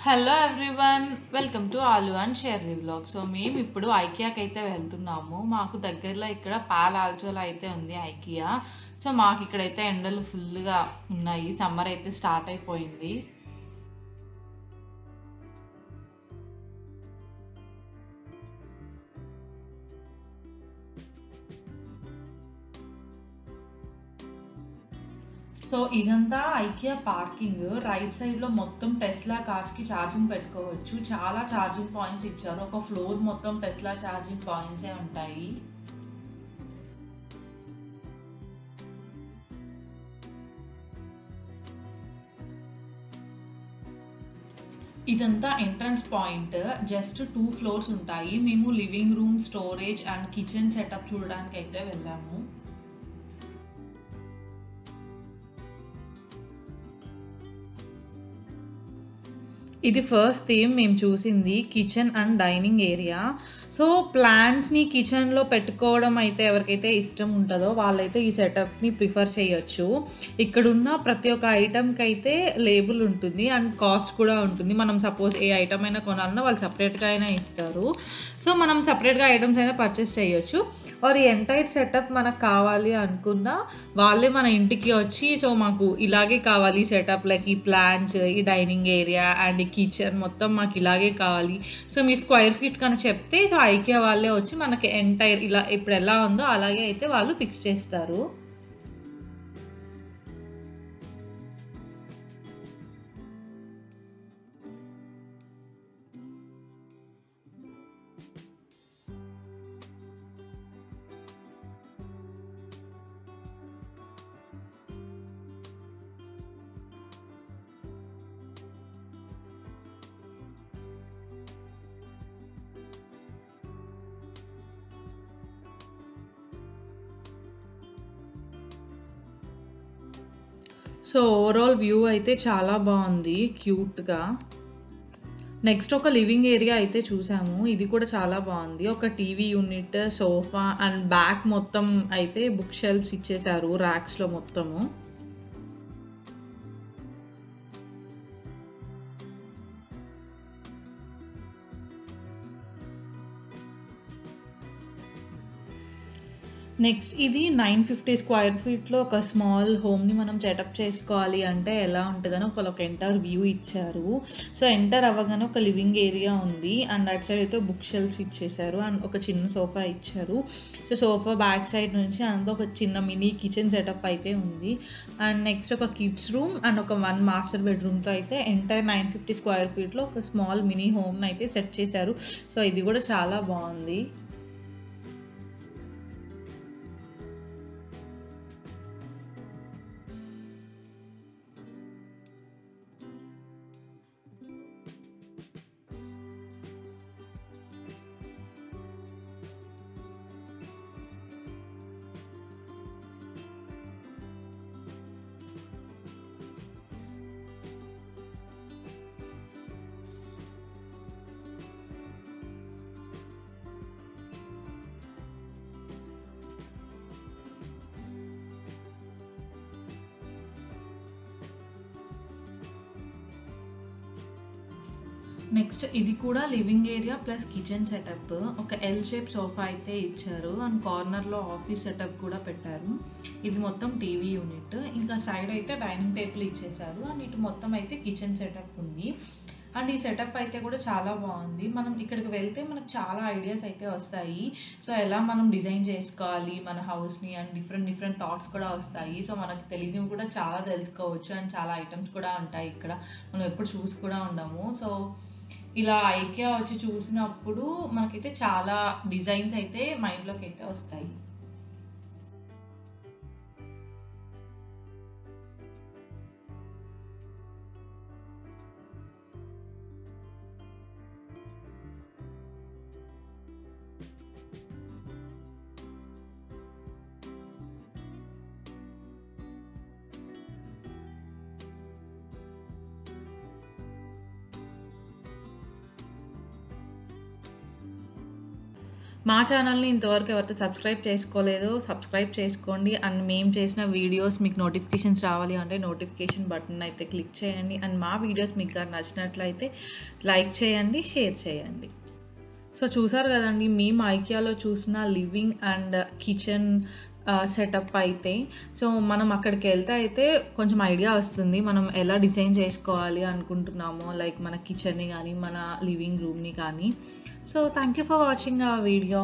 Hello everyone, welcome to ఆలు and Sherry vlog. So మేము ఇప్పుడు ఐకియాకి అయితే వెళ్తున్నాము. మాకు దగ్గరలో ఇక్కడ పాల ఆల్చోలో అయితే ఉంది ఐకియా. సో మాకు ఇక్కడైతే ఎండలు ఫుల్గా ఉన్నాయి, సమ్మర్ అయితే స్టార్ట్ అయిపోయింది. సో ఇదంతా ఐకియా పార్కింగ్. రైట్ సైడ్లో మొత్తం టెస్లా కార్స్కి ఛార్జింగ్ పెట్టుకోవచ్చు. చాలా ఛార్జింగ్ పాయింట్స్ ఇచ్చారు. ఒక ఫ్లోర్ మొత్తం టెస్లా ఛార్జింగ్ పాయింట్సే ఉంటాయి. ఇదంతా ఎంట్రన్స్ పాయింట్. జస్ట్ 2 ఫ్లోర్స్ ఉంటాయి. మేము living room, storage and kitchen setup చూడడానికి అయితే వెళ్ళాము. ఇది ఫస్ట్ థీమ్ మేము చూసింది, kitchen and dining area. So ప్లాంట్స్ని కిచెన్లో పెట్టుకోవడం అయితే ఎవరికైతే ఇష్టం ఉంటుందో వాళ్ళైతే ఈ సెటప్ని ప్రిఫర్ చేయొచ్చు. ఇక్కడున్న ప్రతి ఒక్క ఐటమ్కి అయితే లేబుల్ ఉంటుంది అండ్ కాస్ట్ కూడా ఉంటుంది. మనం సపోజ్ ఏ ఐటమ్ అయినా కొనాలన్నా వాళ్ళు సపరేట్గా అయినా ఇస్తారు. సో మనం సపరేట్గా ఐటమ్స్ అయినా పర్చేస్ చేయొచ్చు. ఆర్ ఈ ఎంటైర్ సెటప్ మనకు కావాలి అనుకున్నా వాళ్ళే మన ఇంటికి వచ్చి, సో మాకు ఇలాగే కావాలి సెటప్, లైక్ ఈ ప్లాంట్స్, ఈ డైనింగ్ ఏరియా అండ్ ఈ కిచెన్ మొత్తం మాకు ఇలాగే కావాలి, సో మీ స్క్వేర్ ఫీట్ కన్నా చెప్తే సో ఐకియా వాళ్ళే వచ్చి మనకి ఎంటైర్ ఇలా ఇప్పుడు ఎలా ఉందో అలాగే అయితే వాళ్ళు ఫిక్స్ చేస్తారు. సో ఓవరాల్ వ్యూ అయితే చాలా బాగుంది, క్యూట్గా. నెక్స్ట్ ఒక లివింగ్ ఏరియా అయితే చూసాము. ఇది కూడా చాలా బాగుంది. ఒక TV unit, sofa and back మొత్తం అయితే బుక్ షెల్ఫ్స్ ఇచ్చేసారు ర్యాక్స్లో మొత్తము. నెక్స్ట్ ఇది 950 స్క్వేర్ ఫీట్లో ఒక స్మాల్ హోమ్ని మనం సెటప్ చేసుకోవాలి అంటే ఎలా ఉంటుందని ఒక ఎంటర్ వ్యూ ఇచ్చారు. సో ఎంటర్ అవ్వగానే ఒక లివింగ్ ఏరియా ఉంది అండ్ అటు సైడ్ అయితే బుక్ షెల్ఫ్స్ ఇచ్చేసారు అండ్ ఒక చిన్న సోఫా ఇచ్చారు. సో సోఫా బ్యాక్ సైడ్ నుంచి అంతా ఒక చిన్న మినీ కిచెన్ సెటప్ అయితే ఉంది. అండ్ నెక్స్ట్ ఒక కిడ్స్ రూమ్ అండ్ ఒక 1 మాస్టర్ బెడ్రూమ్తో అయితే ఎంటైర్ 950 స్క్వేర్ ఫీట్లో ఒక స్మాల్ మినీ హోమ్ని అయితే సెట్ చేశారు. సో ఇది కూడా చాలా బాగుంది. నెక్స్ట్ ఇది కూడా living area plus kitchen setup. ఒక ఎల్ షేప్ సోఫా అయితే ఇచ్చారు అండ్ కార్నర్లో ఆఫీస్ సెటప్ కూడా పెట్టారు. ఇది మొత్తం టీవీ యూనిట్. ఇంకా సైడ్ అయితే డైనింగ్ టేబుల్ ఇచ్చేసారు అండ్ ఇటు మొత్తం అయితే కిచెన్ సెటప్ ఉంది. అండ్ ఈ సెటప్ అయితే కూడా చాలా బాగుంది. మనం ఇక్కడికి వెళ్తే మనకు చాలా ఐడియాస్ అయితే వస్తాయి. సో ఎలా మనం డిజైన్ చేసుకోవాలి మన హౌస్ని అండ్ డిఫరెంట్ థాట్స్ కూడా వస్తాయి. సో మనకు తెలియనివి కూడా చాలా తెలుసుకోవచ్చు అండ్ చాలా ఐటమ్స్ కూడా ఉంటాయి ఇక్కడ, మనం ఎప్పుడు చూసి కూడా ఉండము. సో ఇలా ఐకియా వచ్చి చూసినప్పుడు మనకైతే చాలా డిజైన్స్ అయితే మైండ్లోకి అయితే వస్తాయి. మా ఛానల్‌ని ఇంతవరకు ఎవరైతే సబ్స్క్రైబ్ చేసుకోలేదో సబ్స్క్రైబ్ చేసుకోండి. అండ్ మేము చేసిన వీడియోస్ మీకు నోటిఫికేషన్స్ రావాలి అంటే నోటిఫికేషన్ బటన్ అయితే క్లిక్ చేయండి. అండ్ మా వీడియోస్ మీకు గాని నచ్చినట్లయితే లైక్ చేయండి, షేర్ చేయండి. సో చూసారు కదండీ! మేము ఐకియాలో చూసిన లివింగ్ అండ్ కిచెన్ సెటప్ అయితే. సో మనం అక్కడికెళ్తే అయితే కొంచెం ఐడియా వస్తుంది. మనం ఎలా డిజైన్ చేసుకోవాలి అనుకుంటున్నామో లైక్ మన కిచెన్‌ని గానీ, మన లివింగ్ రూమ్‌ని కానీ. So thank you for watching our video.